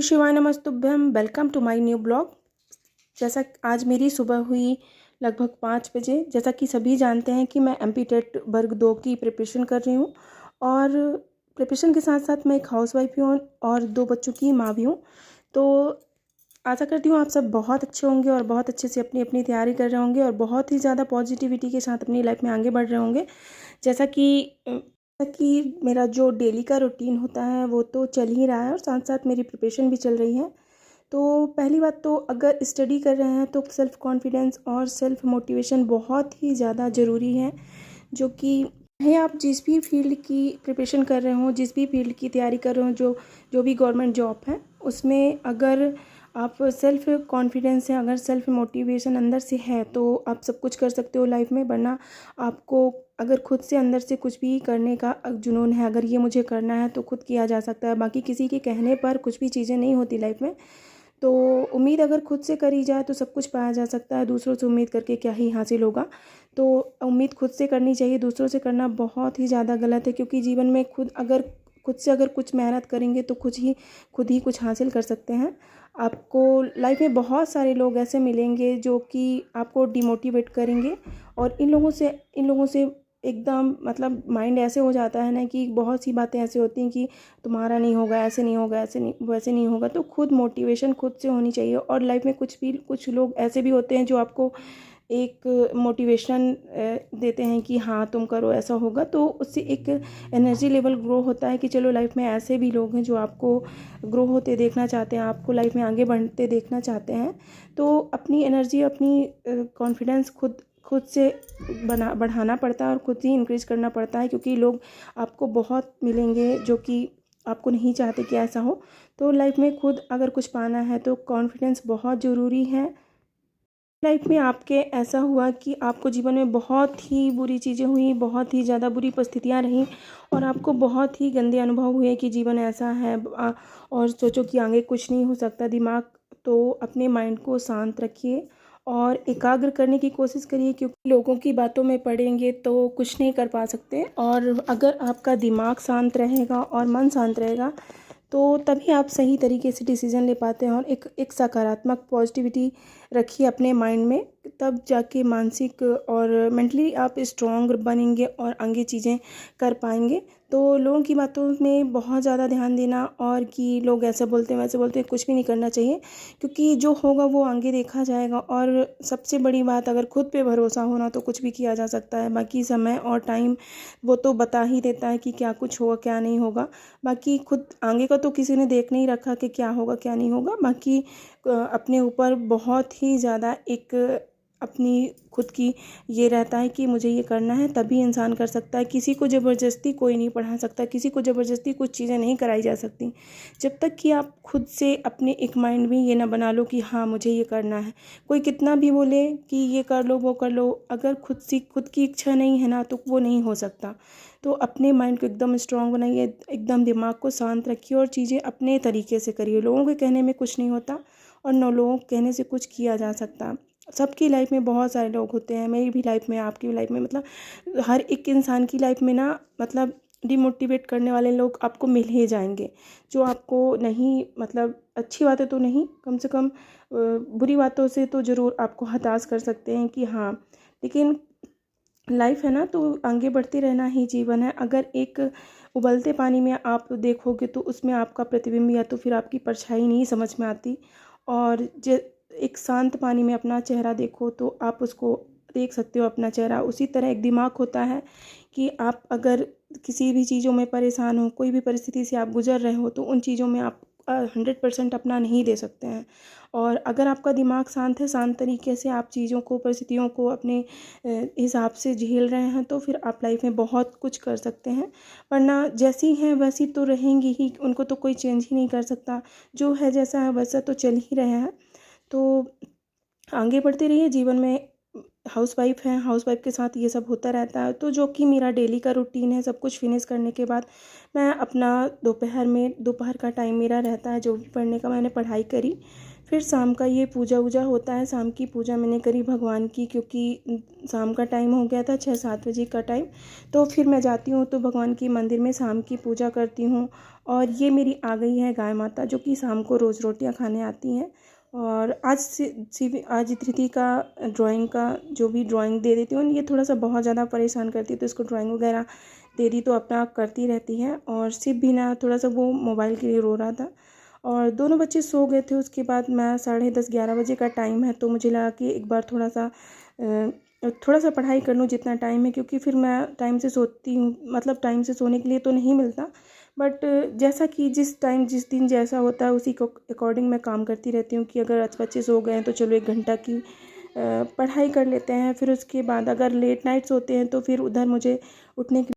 शिवाय नमस्तुभ्यम। Welcome to my new blog. जैसा आज मेरी सुबह हुई लगभग 5 बजे। जैसा कि सभी जानते हैं कि मैं एमपी टेट वर्ग 2 की प्रिपरेशन कर रही हूँ और प्रिपरेशन के साथ साथ मैं एक हाउसवाइफ भी हूँ और 2 बच्चों की माँ भी हूँ। तो आशा करती हूँ आप सब बहुत अच्छे होंगे और बहुत अच्छे से अपनी अपनी तैयारी कर रहे होंगे और बहुत ही ज़्यादा पॉजिटिविटी के साथ अपनी लाइफ में आगे बढ़ रहे होंगे। जैसा कि मेरा जो डेली का रूटीन होता है वो तो चल ही रहा है और साथ साथ मेरी प्रिपरेशन भी चल रही है। तो पहली बात तो अगर स्टडी कर रहे हैं तो सेल्फ़ कॉन्फिडेंस और सेल्फ़ मोटिवेशन बहुत ही ज़्यादा ज़रूरी है। जो कि चाहे आप जिस भी फील्ड की प्रिपरेशन कर रहे हो, जिस भी फील्ड की तैयारी कर रहे हो, जो जो भी गवर्नमेंट जॉब है उसमें अगर आप सेल्फ़ कॉन्फिडेंस है, अगर सेल्फ़ मोटिवेशन अंदर से है तो आप सब कुछ कर सकते हो लाइफ में। वरना आपको अगर खुद से अंदर से कुछ भी करने का जुनून है, अगर ये मुझे करना है तो खुद किया जा सकता है। बाकी किसी के कहने पर कुछ भी चीज़ें नहीं होती लाइफ में। तो उम्मीद अगर खुद से करी जाए तो सब कुछ पाया जा सकता है। दूसरों से उम्मीद करके क्या ही हासिल होगा। तो उम्मीद खुद से करनी चाहिए, दूसरों से करना बहुत ही ज़्यादा गलत है। क्योंकि जीवन में खुद से अगर कुछ मेहनत करेंगे तो खुद ही कुछ हासिल कर सकते हैं। आपको लाइफ में बहुत सारे लोग ऐसे मिलेंगे जो कि आपको डिमोटिवेट करेंगे और इन लोगों से एकदम मतलब माइंड ऐसे हो जाता है ना कि बहुत सी बातें ऐसे होती हैं कि तुम्हारा नहीं होगा, ऐसे नहीं होगा, ऐसे नहीं वैसे नहीं होगा। तो खुद मोटिवेशन खुद से होनी चाहिए। और लाइफ में कुछ लोग ऐसे भी होते हैं जो आपको एक मोटिवेशन देते हैं कि हाँ तुम करो, ऐसा होगा। तो उससे एक एनर्जी लेवल ग्रो होता है कि चलो लाइफ में ऐसे भी लोग हैं जो आपको ग्रो होते देखना चाहते हैं, आपको लाइफ में आगे बढ़ते देखना चाहते हैं। तो अपनी एनर्जी, अपनी कॉन्फिडेंस खुद खुद से बढ़ाना पड़ता है और खुद ही इंक्रीज़ करना पड़ता है। क्योंकि लोग आपको बहुत मिलेंगे जो कि आपको नहीं चाहते कि ऐसा हो। तो लाइफ में खुद अगर कुछ पाना है तो कॉन्फिडेंस बहुत ज़रूरी है। लाइफ में आपके ऐसा हुआ कि आपको जीवन में बहुत ही बुरी चीज़ें हुई, बहुत ही ज़्यादा बुरी परिस्थितियाँ रहीं और आपको बहुत ही गंदे अनुभव हुए कि जीवन ऐसा है और सोचो कि आगे कुछ नहीं हो सकता। तो अपने माइंड को शांत रखिए और एकाग्र करने की कोशिश करिए। क्योंकि लोगों की बातों में पड़ेंगे तो कुछ नहीं कर पा सकते। और अगर आपका दिमाग शांत रहेगा और मन शांत रहेगा तो तभी आप सही तरीके से डिसीज़न ले पाते हैं। और एक सकारात्मक पॉजिटिविटी रखिए अपने माइंड में, तब जाके मानसिक और मेंटली आप स्ट्रॉन्ग बनेंगे और आगे चीज़ें कर पाएंगे। तो लोगों की बातों में बहुत ज़्यादा ध्यान देना और कि लोग ऐसा बोलते हैं वैसे बोलते हैं, कुछ भी नहीं करना चाहिए। क्योंकि जो होगा वो आगे देखा जाएगा। और सबसे बड़ी बात, अगर खुद पे भरोसा होना तो कुछ भी किया जा सकता है। बाकी समय और टाइम वो तो बता ही देता है कि क्या कुछ होगा क्या नहीं होगा। बाकी खुद आगे का तो किसी ने देख नहीं रखा कि क्या होगा क्या नहीं होगा। बाकी अपने ऊपर बहुत ही ज़्यादा एक अपनी खुद की ये रहता है कि मुझे ये करना है, तभी इंसान कर सकता है। किसी को ज़बरदस्ती कोई नहीं पढ़ा सकता, किसी को ज़बरदस्ती कुछ चीज़ें नहीं कराई जा सकती। जब तक कि आप खुद से अपने एक माइंड में ये ना बना लो कि हाँ मुझे ये करना है। कोई कितना भी बोले कि ये कर लो वो कर लो, अगर खुद की इच्छा नहीं है ना तो वो नहीं हो सकता। तो अपने माइंड को एकदम स्ट्रांग बनाइए, एकदम दिमाग को शांत रखिए और चीज़ें अपने तरीके से करिए। लोगों के कहने में कुछ नहीं होता और न लोगों के कहने से कुछ किया जा सकता। सबकी लाइफ में बहुत सारे लोग होते हैं, मेरी भी लाइफ में, आपकी भी लाइफ में, मतलब हर एक इंसान की लाइफ में ना मतलब डिमोटिवेट करने वाले लोग आपको मिल ही जाएंगे। जो आपको नहीं, मतलब अच्छी बातें तो नहीं, कम से कम बुरी बातों से तो ज़रूर आपको हताश कर सकते हैं कि हाँ। लेकिन लाइफ है ना, तो आगे बढ़ते रहना ही जीवन है। अगर एक उबलते पानी में आप देखोगे तो उसमें आपका प्रतिबिंब या तो फिर आपकी परछाई नहीं समझ में आती। और एक शांत पानी में अपना चेहरा देखो तो आप उसको देख सकते हो अपना चेहरा। उसी तरह एक दिमाग होता है कि आप अगर किसी भी चीज़ों में परेशान हो, कोई भी परिस्थिति से आप गुजर रहे हो तो उन चीज़ों में आप 100% अपना नहीं दे सकते हैं। और अगर आपका दिमाग शांत है, शांत तरीके से आप चीज़ों को, परिस्थितियों को अपने हिसाब से झेल रहे हैं तो फिर आप लाइफ में बहुत कुछ कर सकते हैं। वरना जैसी हैं वैसी तो रहेंगी ही, उनको तो कोई चेंज ही नहीं कर सकता। जो है जैसा है वैसा तो चल ही रहे हैं। तो आगे बढ़ते रहिए जीवन में। हाउसवाइफ हैं, हाउसवाइफ के साथ ये सब होता रहता है। तो जो कि मेरा डेली का रूटीन है, सब कुछ फिनिश करने के बाद मैं अपना दोपहर का टाइम मेरा रहता है जो भी पढ़ने का, मैंने पढ़ाई करी। फिर शाम का ये पूजा वूजा होता है। शाम की पूजा मैंने करी भगवान की, क्योंकि शाम का टाइम हो गया था, 6-7 बजे का टाइम। तो फिर मैं जाती हूँ तो भगवान की मंदिर में शाम की पूजा करती हूँ। और ये मेरी आ गई है गाय माता, जो कि शाम को रोज़ रोटियाँ खाने आती हैं। और आज तिथि का ड्राइंग का जो भी ड्राइंग दे देती हूँ, ये थोड़ा सा बहुत ज़्यादा परेशान करती है, तो इसको ड्राइंग वगैरह दे दी तो अपना करती रहती है। और शिव भी ना थोड़ा सा वो मोबाइल के लिए रो रहा था, और दोनों बच्चे सो गए थे। उसके बाद मैं 10:30-11 बजे का टाइम है, तो मुझे लगा कि एक बार थोड़ा सा पढ़ाई कर लूँ जितना टाइम है, क्योंकि फिर मैं टाइम से सोती हूँ, मतलब टाइम से सोने के लिए तो नहीं मिलता, बट जैसा कि जिस दिन जैसा होता है उसी को अकॉर्डिंग मैं काम करती रहती हूँ। कि अगर आज बच्चे सो गए हैं तो चलो 1 घंटा की पढ़ाई कर लेते हैं। फिर उसके बाद अगर लेट नाइट्स होते हैं तो फिर उधर मुझे उठने की